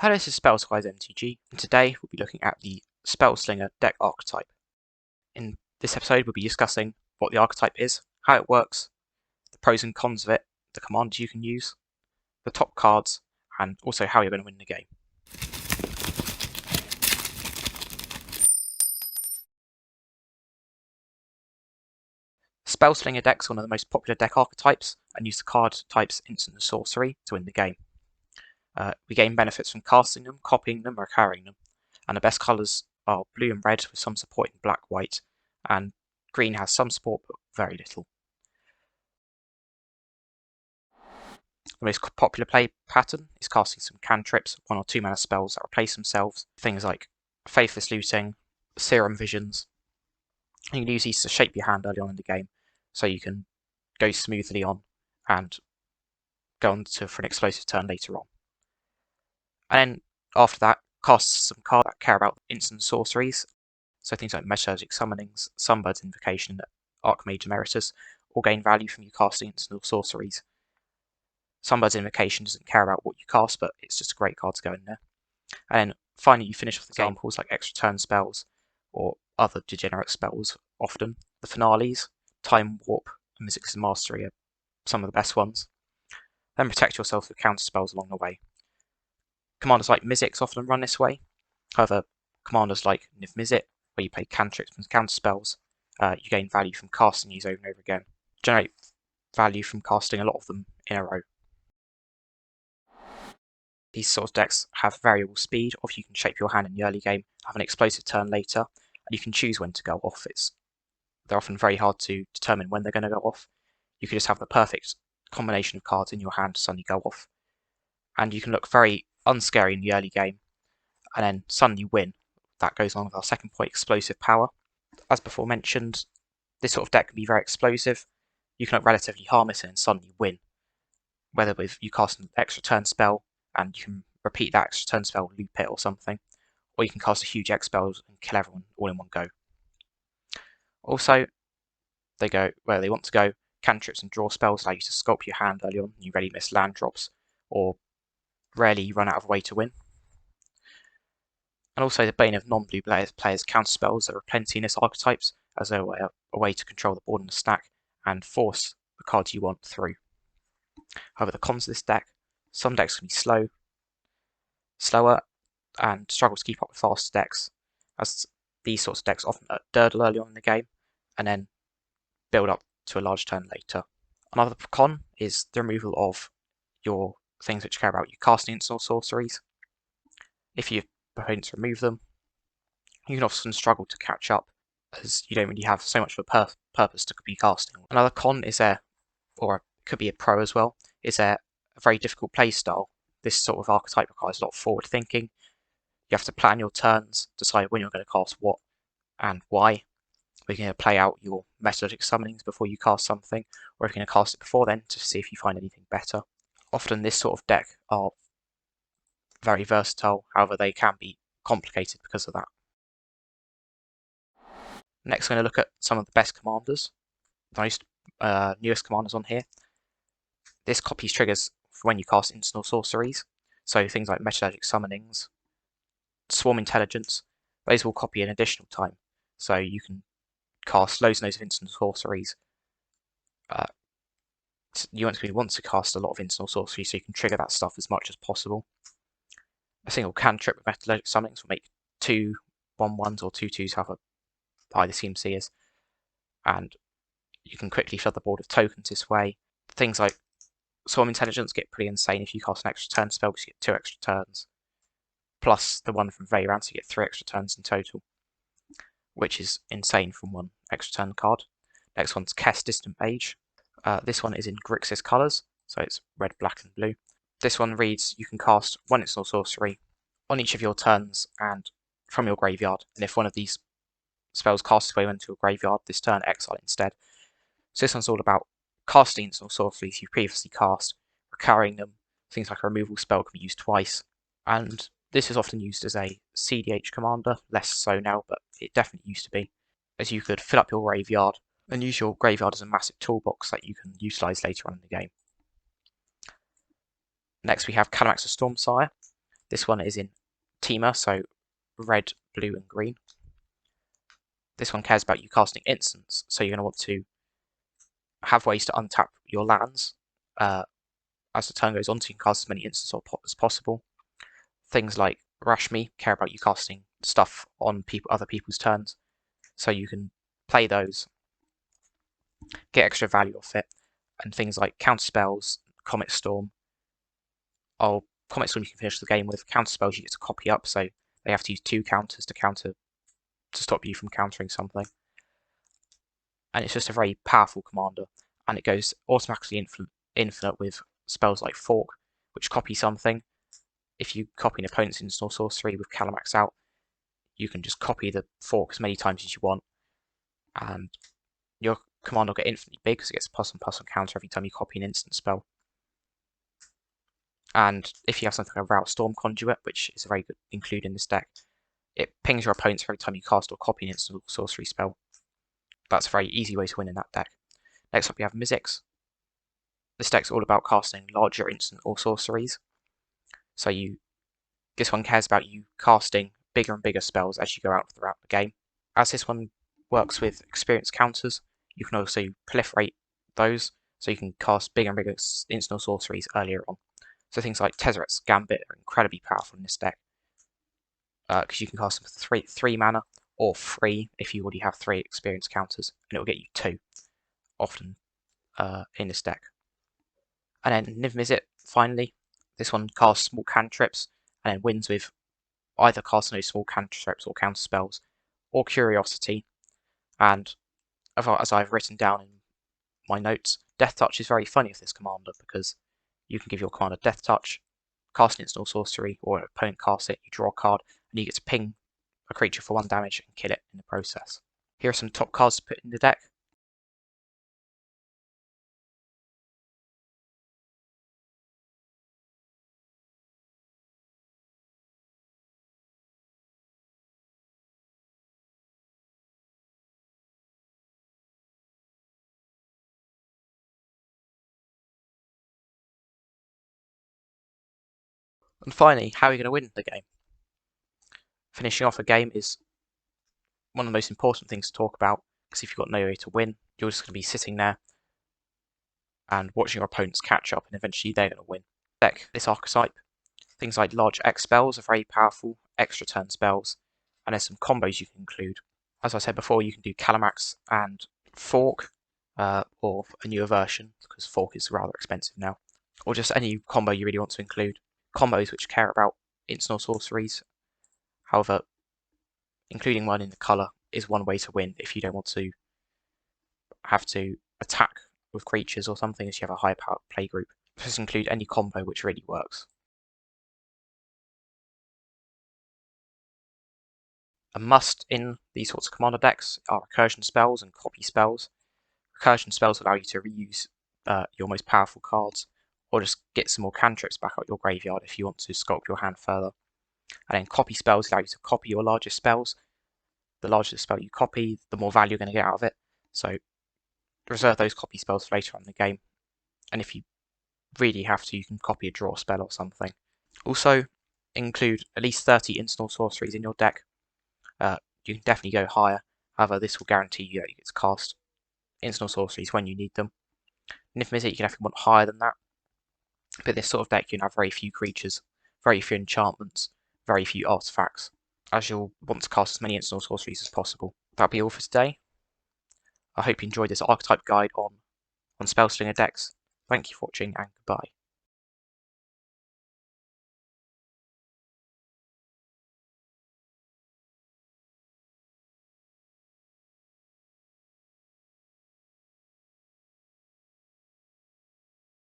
Hello, this is Spellslinger MTG, and today we'll be looking at the Spellslinger deck archetype. In this episode, we'll be discussing what the archetype is, how it works, the pros and cons of it, the commanders you can use, the top cards, and also how you're going to win the game. Spellslinger decks are one of the most popular deck archetypes and use the card types instant and sorcery to win the game. We gain benefits from casting them, copying them, or carrying them, and the best colours are blue and red with some support in black, white, and green has some support but very little. The most popular play pattern is casting some cantrips, 1 or 2 mana spells that replace themselves, things like Faithless Looting, Serum Visions. You can use these to shape your hand early on in the game, so you can go smoothly on and go on for an explosive turn later on. And then after that, cast some cards that care about instant sorceries, so things like Metallurgic Summonings, Sunbird's Invocation, Archmage Emeritus, all gain value from you casting instant sorceries. Sunbird's Invocation doesn't care about what you cast, but it's just a great card to go in there. And then finally, you finish with examples like extra turn spells or other degenerate spells. Often the finales, Time Warp, and Mystics Mastery are some of the best ones. Then protect yourself with counter spells along the way. Commanders like Mizzix often run this way. However, commanders like Niv-Mizzet, where you play cantrips and counter spells, you gain value from casting these over and over again. Generate value from casting a lot of them in a row. These sort of decks have variable speed, or you can shape your hand in the early game, have an explosive turn later, and you can choose when to go off. They're often very hard to determine when they're going to go off. You can just have the perfect combination of cards in your hand to suddenly go off. And you can look very unscary in the early game, and then suddenly win. That goes on with our second point, explosive power. As before mentioned, this sort of deck can be very explosive. You can look relatively harmless and then suddenly win. Whether with you cast an extra turn spell, and you can repeat that extra turn spell, loop it or something, or you can cast a huge X spell and kill everyone all in one go. Also, they go where they want to go. Cantrips and draw spells allow you to sculpt your hand early on, you rarely miss land drops, or rarely run out of way to win. And also the bane of non-blue players counter spells. There are plenty in this archetypes as a way to control the board in the stack and force the cards you want through. However, the cons of this deck, some decks can be slower, and struggle to keep up with fast decks, as these sorts of decks often durdle early on in the game and then build up to a large turn later. Another con is the removal of your things which care about you casting instant sorceries. If your opponents remove them, you can often struggle to catch up, as you don't really have so much of a purpose to be casting. Another con is or it could be a pro as well, is a very difficult play style. This sort of archetype requires a lot of forward thinking. You have to plan your turns, decide when you're going to cast what and why. We're going to play out your Metallurgic Summonings before you cast something, or if you're going to cast it before then to see if you find anything better. Often this sort of deck are very versatile, however they can be complicated because of that. Next we're going to look at some of the best commanders, the most newest commanders on here. This copies triggers for when you cast instant or sorceries, so things like Metallurgic Summonings, Swarm Intelligence, those will copy an additional time, so you can cast loads and loads of instant sorceries. You want to cast a lot of instant sorceries, so you can trigger that stuff as much as possible. A single cantrip with Metallurgic Summonings will make 2 1/1s or 2/2s, however high the CMC is, and you can quickly fill the board with tokens this way. Things like Swarm Intelligence get pretty insane if you cast an extra turn spell, because you get 2 extra turns, plus the one from Veyran, so you get 3 extra turns in total, which is insane from 1 extra turn card. Next one's Kess Distant Mage. This one is in Grixis colours, so it's red, black and blue. This one reads, you can cast 1 instant sorcery on each of your turns and from your graveyard, and if one of these spells casts its way into your graveyard this turn, exile it instead. So this one's all about casting instant sorceries you've previously cast, recurring them. Things like a removal spell can be used twice, and this is often used as a CDH commander, less so now, but it definitely used to be, as you could fill up your graveyard and use your graveyard as a massive toolbox that you can utilise later on in the game. Next we have Calamax the Stormsire. This one is in Teamer, so red, blue, and green. This one cares about you casting instants, so you're going to want to have ways to untap your lands as the turn goes on, so you can cast as many instants as possible. Things like Rashmi care about you casting stuff on other people's turns, so you can play those, get extra value off it, and things like counter spells, Comet Storm. Comet Storm you can finish the game with. Counter spells you get to copy up, so they have to use 2 counters to stop you from countering something. And it's just a very powerful commander, and it goes automatically infinite with spells like Fork, which copy something. If you copy an opponent's instant or sorcery with Calamax out, you can just copy the Fork as many times as you want, and your commander will get infinitely big because it gets +1/+1 counter every time you copy an instant spell. And if you have something like a Route Storm Conduit, which is a very good include in this deck, it pings your opponents every time you cast or copy an instant or sorcery spell. That's a very easy way to win in that deck. Next up we have Mizzix. This deck's all about casting larger instant or sorceries. So this one cares about you casting bigger and bigger spells as you go out throughout the game. As this one works with experience counters, you can also proliferate those, so you can cast bigger and bigger instant or sorceries earlier on. So things like Tezzeret's Gambit are incredibly powerful in this deck, because you can cast them for 3 mana, or 3 if you already have 3 experience counters, and it will get you 2, often in this deck. And then Niv Mizzet, finally. This one casts small cantrips, and then wins with either casting those small cantrips or counter spells, or Curiosity. And as I've written down in my notes, Death Touch is very funny with this commander, because you can give your commander Death Touch, cast an instant or sorcery, or an opponent casts it, you draw a card, and you get to ping a creature for 1 damage and kill it in the process. Here are some top cards to put in the deck. And finally, how are you going to win the game? Finishing off a game is one of the most important things to talk about, because if you've got no way to win, you're just going to be sitting there and watching your opponents catch up, and eventually they're going to win. Deck this archetype. Things like large X spells are very powerful, extra turn spells, and there's some combos you can include. As I said before, you can do Calamax and Fork, or a newer version, because Fork is rather expensive now, or just any combo you really want to include. Combos which care about instant or sorceries. However, including one in the colour is one way to win if you don't want to have to attack with creatures or something, as you have a high power play group. Just include any combo which really works. A must in these sorts of commander decks are recursion spells and copy spells. Recursion spells allow you to reuse your most powerful cards, or just get some more cantrips back out your graveyard if you want to sculpt your hand further. And then copy spells allow you to copy your largest spells. The larger the spell you copy, the more value you're going to get out of it. So reserve those copy spells for later on in the game. And if you really have to, you can copy a draw spell or something. Also, include at least 30 instant sorceries in your deck. You can definitely go higher. However, this will guarantee you that you get to cast instant sorceries when you need them. And if Mizzet, you can definitely want higher than that. But this sort of deck, you can have very few creatures, very few enchantments, very few artifacts, as you'll want to cast as many instant sorceries as possible. That'll be all for today. I hope you enjoyed this archetype guide on Spellslinger decks. Thank you for watching, and goodbye.